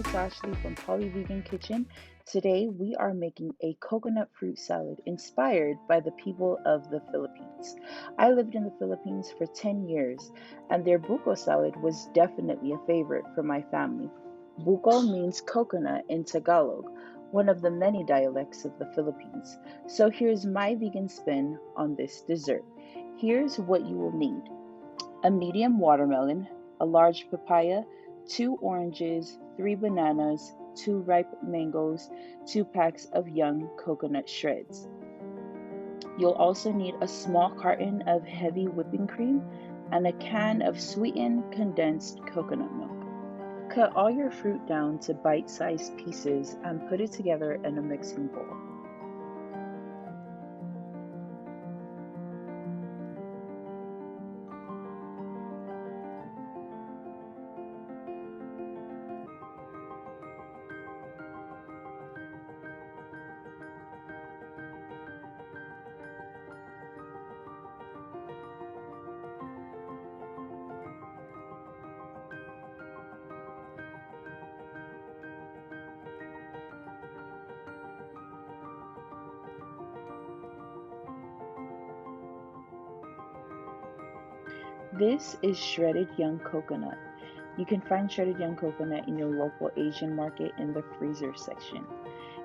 it's Ashley from Vegan Kitchen. Today we are making a coconut fruit salad inspired by the people of the Philippines. I lived in the Philippines for 10 years and their buko salad was definitely a favorite for my family. Buko means coconut in Tagalog, one of the many dialects of the Philippines. So here's my vegan spin on this dessert. Here's what you will need: a medium watermelon, a large papaya, two oranges, three bananas, two ripe mangoes, two packs of young coconut shreds. You'll also need a small carton of heavy whipping cream and a can of sweetened condensed coconut milk. Cut all your fruit down to bite sized pieces and put it together in a mixing bowl. This is shredded young coconut. You can find shredded young coconut in your local Asian market in the freezer section.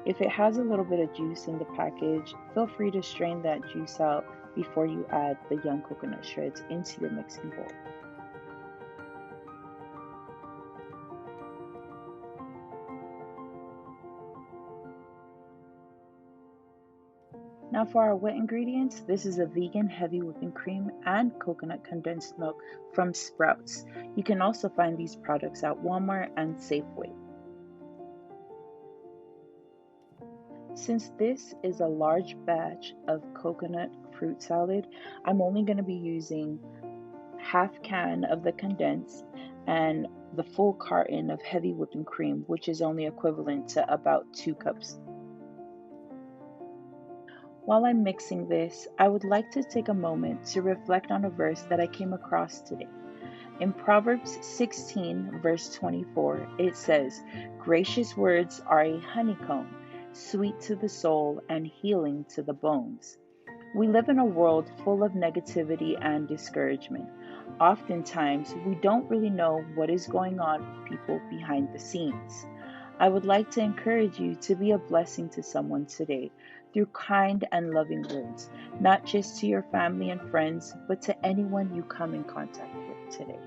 If it has a little bit of juice in the package, feel free to strain that juice out before you add the young coconut shreds into your mixing bowl. Now for our wet ingredients, this is a vegan heavy whipping cream and coconut condensed milk from Sprouts. You can also find these products at Walmart and Safeway. Since this is a large batch of coconut fruit salad, I'm only going to be using half can of the condensed and the full carton of heavy whipping cream, which is only equivalent to about 2 cups. While I'm mixing this, I would like to take a moment to reflect on a verse that I came across today. In Proverbs 16, verse 24, it says, "Gracious words are a honeycomb, sweet to the soul and healing to the bones." We live in a world full of negativity and discouragement. Oftentimes, we don't really know what is going on with people behind the scenes. I would like to encourage you to be a blessing to someone today through kind and loving words, not just to your family and friends, but to anyone you come in contact with today.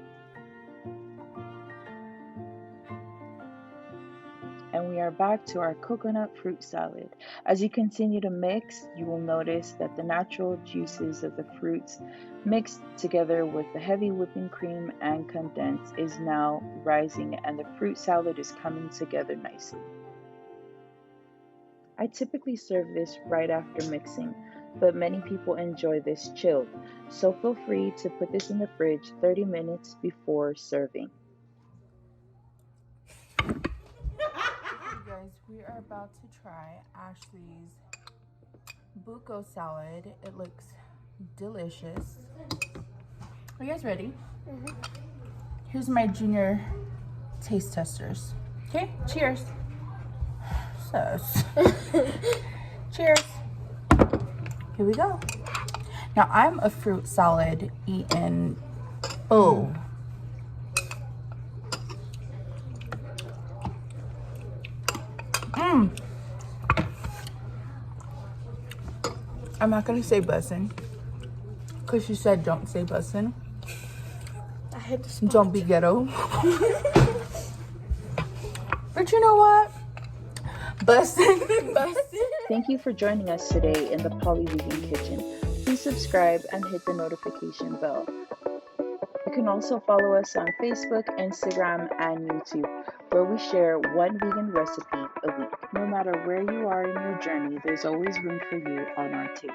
And we are back to our coconut fruit salad. As you continue to mix, you will notice that the natural juices of the fruits mixed together with the heavy whipping cream and condensed is now rising and the fruit salad is coming together nicely. I typically serve this right after mixing, but many people enjoy this chilled, so feel free to put this in the fridge 30 minutes before serving. Guys, we are about to try Ashley's buko salad. It looks delicious. Are you guys ready? Here's my junior taste testers. Okay, cheers. Sus. Cheers. Here we go. Now I'm a fruit salad eating. Oh. I'm not gonna say bussin', cause she said don't say bussin'. I hit the spot. Don't be ghetto. But you know what? Bussin'. Thank you for joining us today in the Vegan Kitchen. Please subscribe and hit the notification bell. You can also follow us on Facebook, Instagram, and YouTube, where we share one vegan recipe a week. No matter where you are in your journey, there's always room for you on our table.